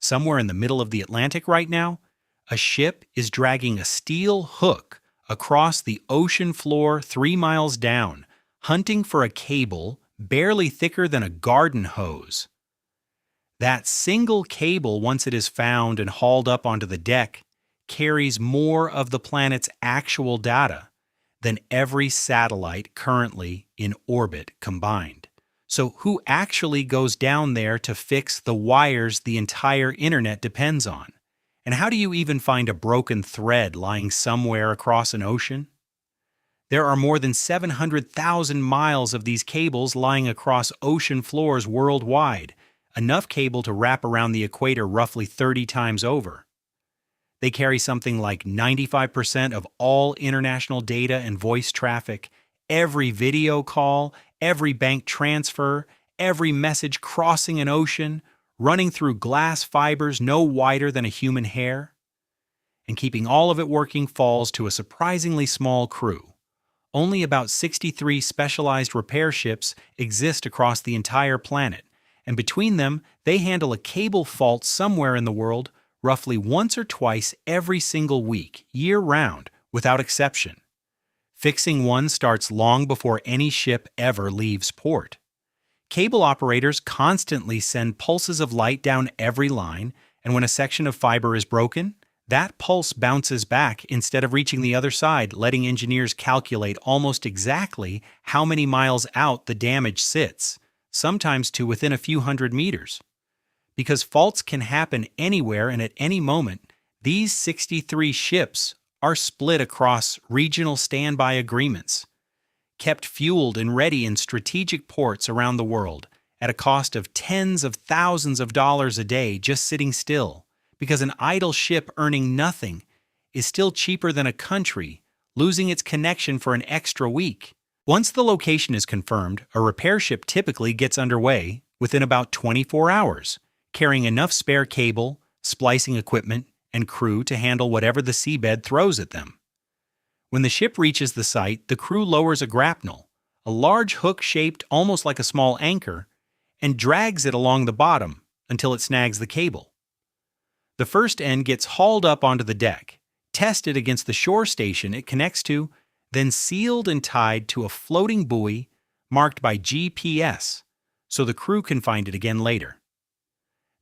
Somewhere in the middle of the Atlantic right now, a ship is dragging a steel hook across the ocean floor 3 miles down, hunting for a cable barely thicker than a garden hose. That single cable, once it is found and hauled up onto the deck, carries more of the planet's actual data than every satellite currently in orbit combined. So who actually goes down there to fix the wires the entire internet depends on? And how do you even find a broken thread lying somewhere across an ocean? There are more than 700,000 miles of these cables lying across ocean floors worldwide, enough cable to wrap around the equator roughly 30 times over. They carry something like 95% of all international data and voice traffic, every video call, every bank transfer, every message crossing an ocean, running through glass fibers no wider than a human hair. And keeping all of it working falls to a surprisingly small crew. Only about 63 specialized repair ships exist across the entire planet, and between them, they handle a cable fault somewhere in the world roughly once or twice every single week, year-round, without exception. Fixing one starts long before any ship ever leaves port. Cable operators constantly send pulses of light down every line, and when a section of fiber is broken, that pulse bounces back instead of reaching the other side, letting engineers calculate almost exactly how many miles out the damage sits, sometimes to within a few hundred meters. Because faults can happen anywhere and at any moment, these 63 ships are split across regional standby agreements, kept fueled and ready in strategic ports around the world at a cost of tens of thousands of dollars a day just sitting still, because an idle ship earning nothing is still cheaper than a country losing its connection for an extra week. Once the location is confirmed, a repair ship typically gets underway within about 24 hours, carrying enough spare cable, splicing equipment, and crew to handle whatever the seabed throws at them. When the ship reaches the site, the crew lowers a grapnel, a large hook shaped almost like a small anchor, and drags it along the bottom until it snags the cable. The first end gets hauled up onto the deck, tested against the shore station it connects to, then sealed and tied to a floating buoy marked by GPS so the crew can find it again later.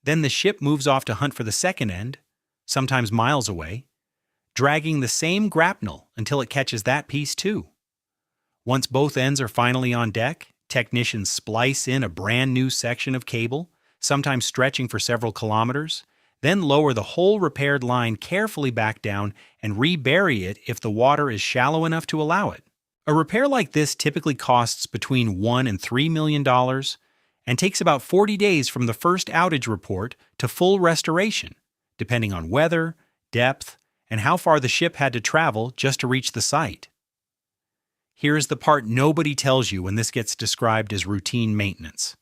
Then the ship moves off to hunt for the second end, sometimes miles away, dragging the same grapnel until it catches that piece too. Once both ends are finally on deck, technicians splice in a brand new section of cable, sometimes stretching for several kilometers, then lower the whole repaired line carefully back down and rebury it if the water is shallow enough to allow it. A repair like this typically costs between $1 and $3 million and takes about 40 days from the first outage report to full restoration, depending on weather, depth, and how far the ship had to travel just to reach the site. Here is the part nobody tells you when this gets described as routine maintenance.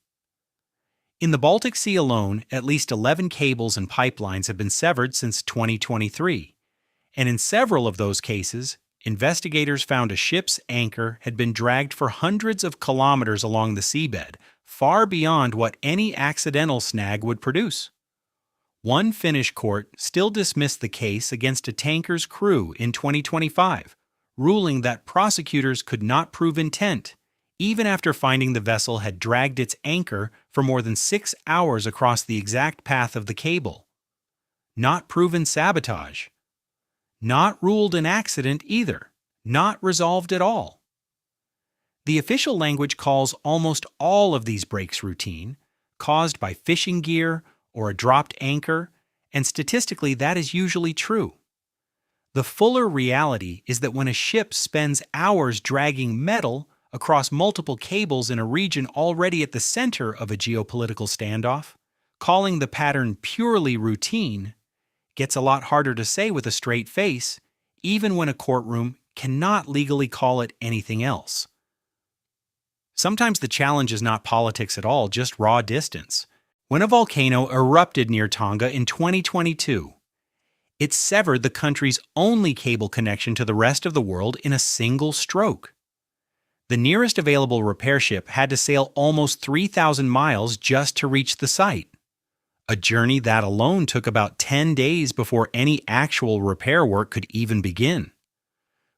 In the Baltic Sea alone, at least 11 cables and pipelines have been severed since 2023, and in several of those cases, investigators found a ship's anchor had been dragged for hundreds of kilometers along the seabed, far beyond what any accidental snag would produce. One Finnish court still dismissed the case against a tanker's crew in 2025, ruling that prosecutors could not prove intent, even after finding the vessel had dragged its anchor for more than 6 hours across the exact path of the cable. Not proven sabotage. Not ruled an accident either. Not resolved at all. The official language calls almost all of these breaks routine, caused by fishing gear or a dropped anchor, and statistically that is usually true. The fuller reality is that when a ship spends hours dragging metal across multiple cables in a region already at the center of a geopolitical standoff, calling the pattern purely routine gets a lot harder to say with a straight face, even when a courtroom cannot legally call it anything else. Sometimes the challenge is not politics at all, just raw distance. When a volcano erupted near Tonga in 2022, it severed the country's only cable connection to the rest of the world in a single stroke. The nearest available repair ship had to sail almost 3,000 miles just to reach the site. a journey that alone took about 10 days before any actual repair work could even begin.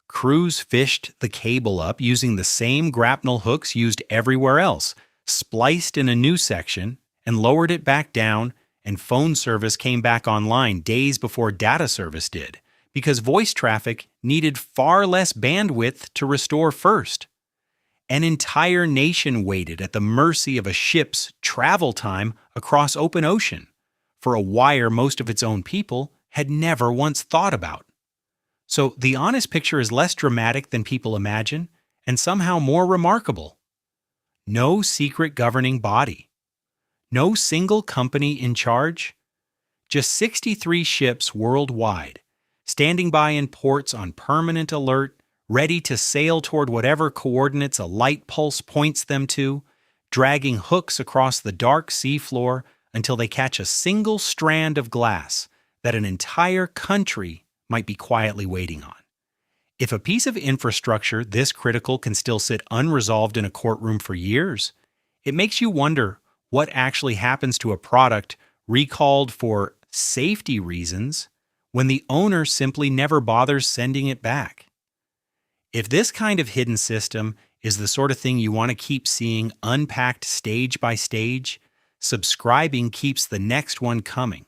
Crews fished the cable up using the same grapnel hooks used everywhere else, spliced in a new section, and lowered it back down, and phone service came back online days before data service did, because voice traffic needed far less bandwidth to restore first. An entire nation waited at the mercy of a ship's travel time across open ocean for a wire most of its own people had never once thought about. So the honest picture is less dramatic than people imagine and somehow more remarkable. No secret governing body. No single company in charge. Just 63 ships worldwide, standing by in ports on permanent alert, ready to sail toward whatever coordinates a light pulse points them to, dragging hooks across the dark seafloor until they catch a single strand of glass that an entire country might be quietly waiting on. If a piece of infrastructure this critical can still sit unresolved in a courtroom for years, it makes you wonder what actually happens to a product recalled for safety reasons when the owner simply never bothers sending it back. If this kind of hidden system is the sort of thing you want to keep seeing unpacked stage by stage, subscribing keeps the next one coming.